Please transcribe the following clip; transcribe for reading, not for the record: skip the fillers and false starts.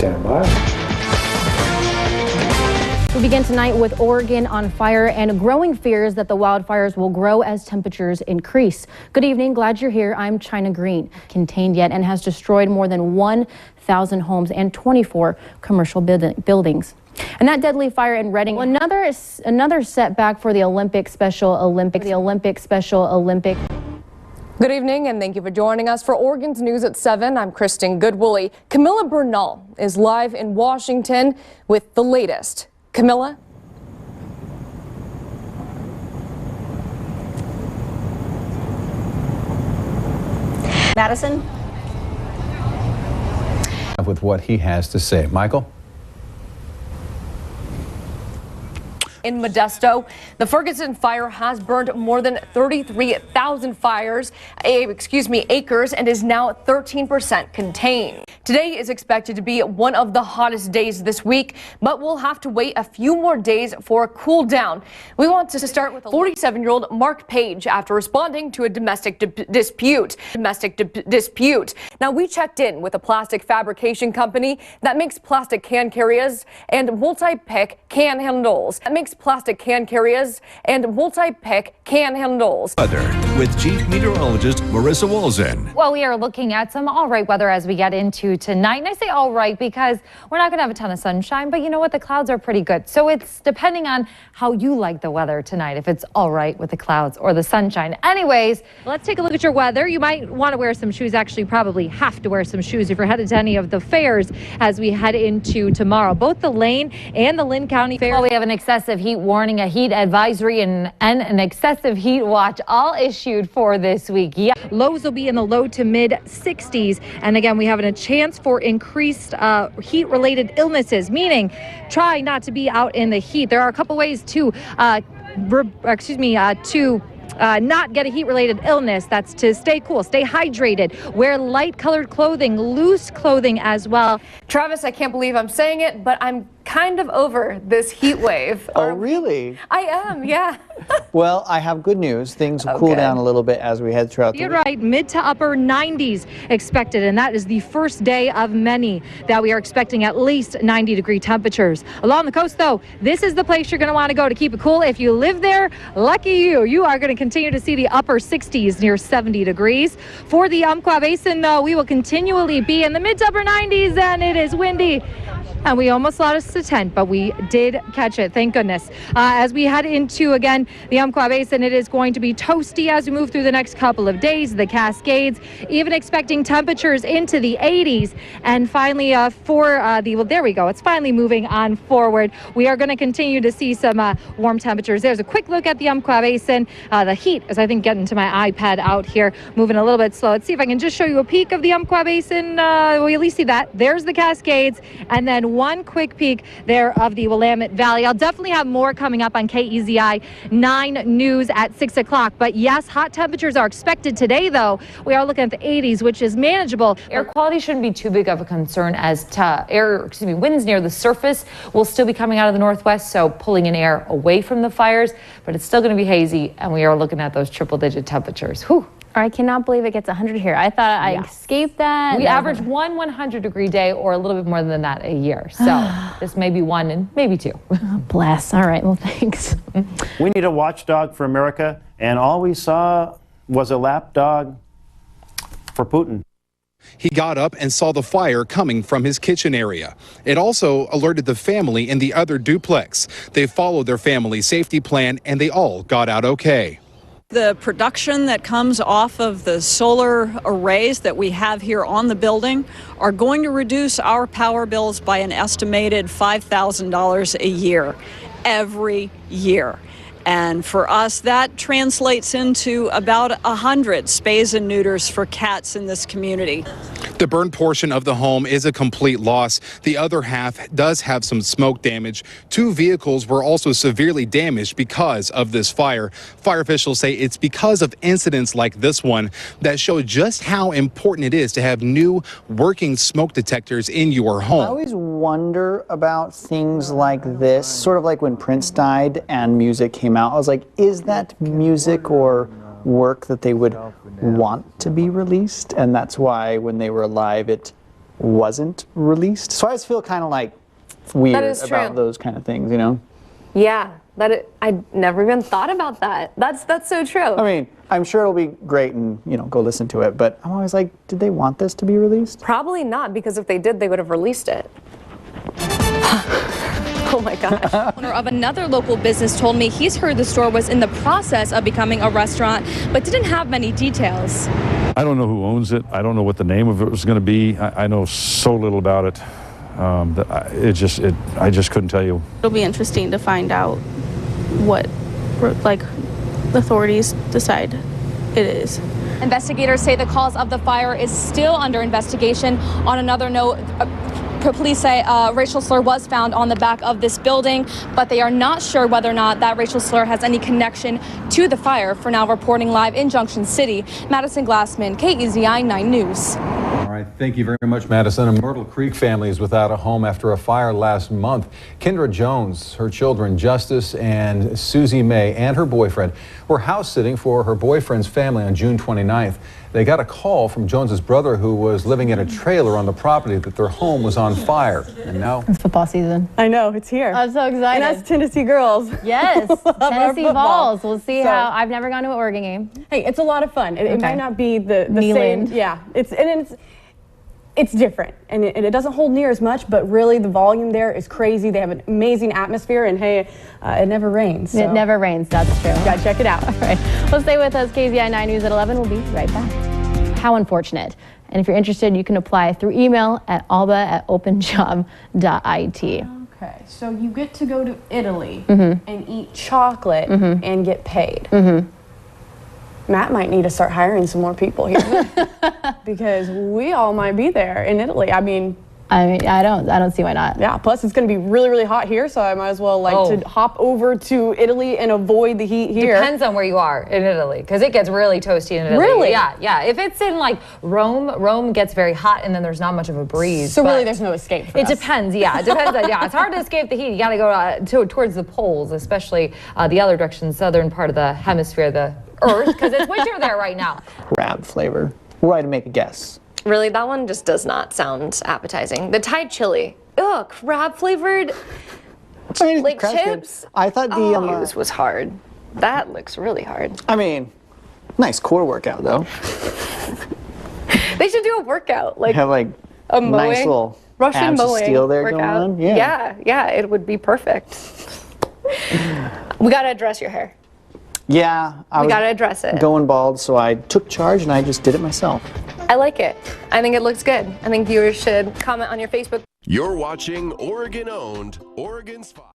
stand by. We begin tonight with Oregon on fire and growing fears that the wildfires will grow as temperatures increase. Good evening, glad you're here. I'm China Green. Contained yet and has destroyed more than 1,000 homes and 24 commercial buildings. And that deadly fire in Redding, another setback for the Special Olympics. Good evening and thank you for joining us for Oregon's News at 7. I'm Kristen Goodwoolley. Camilla Bernal is live in Washington with the latest. Camilla? Madison? With what he has to say. Michael? In Modesto, the Ferguson fire has burned more than 33,000 acres and is now 13% contained. Today is expected to be one of the hottest days this week, but we'll have to wait a few more days for a cool down. We want to start with 47-year-old Mark Page after responding to a domestic dispute. Now, we checked in with a plastic fabrication company that makes plastic can carriers and multi-pick can handles. Weather with Chief Meteorologist Marissa Walzen. Well, we are looking at some all right weather as we get into tonight. And I say all right because we're not going to have a ton of sunshine, but you know what? The clouds are pretty good. So it's depending on how you like the weather tonight, if it's all right with the clouds or the sunshine. Anyways, let's take a look at your weather. You might want to wear some shoes. Actually, probably have to wear some shoes if you're headed to any of the fairs as we head into tomorrow. Both the Lane and the Lynn County Fair. Well, we have an excessive heat warning, a heat advisory, and an excessive heat watch all issued for this week. Yeah, lows will be in the low to mid 60s. And again, we have a chance for increased heat-related illnesses, meaning try not to be out in the heat. There are a couple ways to not get a heat-related illness. That's to stay cool, stay hydrated, wear light-colored clothing, loose clothing as well. Travis, I can't believe I'm saying it, but I'm kind of over this heat wave. Oh, really? I am, yeah. Well, I have good news. Things will cool down a little bit as we head throughout the week. You're right. Mid to upper 90s expected, and that is the first day of many that we are expecting at least 90-degree temperatures. Along the coast, though, this is the place you're going to want to go to keep it cool. If you live there, lucky you. You are going to continue to see the upper 60s near 70 degrees. For the Umpqua Basin, though, we will continually be in the mid to upper 90s, and it is windy. And we almost lost a tent, but we did catch it, thank goodness. As we head into, again, the Umpqua Basin, it is going to be toasty as we move through the next couple of days. The Cascades, even expecting temperatures into the 80s. And finally, there we go. It's finally moving on forward. We are going to continue to see some warm temperatures. There's a quick look at the Umpqua Basin. The heat is, I think, getting to my iPad out here, moving a little bit slow. Let's see if I can just show you a peek of the Umpqua Basin. We at least see that. There's the Cascades. And then one quick peek there of the Willamette Valley. I'll definitely have more coming up on KEZI 9 News at 6 o'clock. But yes, hot temperatures are expected today, though. We are looking at the 80s, which is manageable. Air quality shouldn't be too big of a concern as winds near the surface will still be coming out of the northwest, so pulling in air away from the fires, but it's still going to be hazy, and we are looking at those triple-digit temperatures. Whew. I cannot believe it gets 100 here. I thought I escaped that. We average one 100-degree day or a little bit more than that a year. So this may be one and maybe two. Oh, bless. All right. Well, thanks. We need a watchdog for America, and all we saw was a lapdog for Putin. He got up and saw the fire coming from his kitchen area. It also alerted the family in the other duplex. They followed their family safety plan, and they all got out okay. The production that comes off of the solar arrays that we have here on the building are going to reduce our power bills by an estimated $5,000 a year, every year. And for us, that translates into about 100 spays and neuters for cats in this community. The burned portion of the home is a complete loss. The other half does have some smoke damage. 2 vehicles were also severely damaged because of this fire. Fire officials say it's because of incidents like this one that show just how important it is to have new working smoke detectors in your home. I always wonder about things like this, sort of like when Prince died and music came out. I was like, is that music or work that they would want to be released? And that's why when they were alive, it wasn't released. So I just feel kind of like weird is true. about those kind of things, you know? Yeah, I never even thought about that. That's so true. I mean, I'm sure it'll be great and, you know, go listen to it, but I'm always like, did they want this to be released? Probably not, because if they did, they would have released it. Oh my gosh. Owner of another local business told me he's heard the store was in the process of becoming a restaurant, but didn't have many details. I don't know who owns it. I don't know what the name of it was going to be. I know so little about it. I just couldn't tell you. It'll be interesting to find out what, like, the authorities decide it is. Investigators say the cause of the fire is still under investigation. On another note, police say a racial slur was found on the back of this building, but they are not sure whether or not that racial slur has any connection to the fire. For now, reporting live in Junction City, Madison Glassman, KEZI 9 News. All right, thank you very much, Madison. A Myrtle Creek family is without a home after a fire last month. Kendra Jones, her children Justice and Susie May, and her boyfriend were house sitting for her boyfriend's family on June 29th. They got a call from Jones's brother, who was living in a trailer on the property, that their home was on fire. And now It's football season. I know, it's here. I'm so excited. And us Tennessee girls. Yes, Tennessee football. Vols. We'll see So- how. I've never gone to an Oregon game. Hey, it's a lot of fun. It might not be the Neyland. same. Yeah, it's different, and it doesn't hold near as much, but really the volume there is crazy. They have an amazing atmosphere, and hey, it never rains. So. It never rains, that's true. You gotta check it out. All right, well, stay with us. KZI 9 News at 11. We'll be right back. How unfortunate. And if you're interested, you can apply through email at alba@openjob.it. Okay, so you get to go to Italy and eat chocolate and get paid. Matt might need to start hiring some more people here because we all might be there in Italy. I don't see why not. Yeah, plus it's going to be really, really hot here, so I might as well to hop over to Italy and avoid the heat here. Depends on where you are in Italy, because it gets really toasty in Italy. Really? Yeah. If it's in like Rome gets very hot, and then there's not much of a breeze. So really there's no escape for us. It depends, yeah. It depends. Yeah, it's hard to escape the heat. You got to go towards the poles, especially the other direction, southern part of the hemisphere, the Earth, because it's winter there right now. Crab flavor. We'll try to make a guess. Really, that one just does not sound appetizing. The Thai chili. Ugh, crab flavored. I mean, like crab's chips. good. I thought the this was hard. That looks really hard. I mean, nice core workout though. They should do a workout, like Have like a nice mowing, little Russian abs of mowing steel there workout. going on. Yeah. It would be perfect. We gotta address your hair. Yeah, We gotta address it. Going bald, so I took charge and I just did it myself. I like it. I think it looks good. I think viewers should comment on your Facebook. You're watching Oregon-owned Oregon Spot.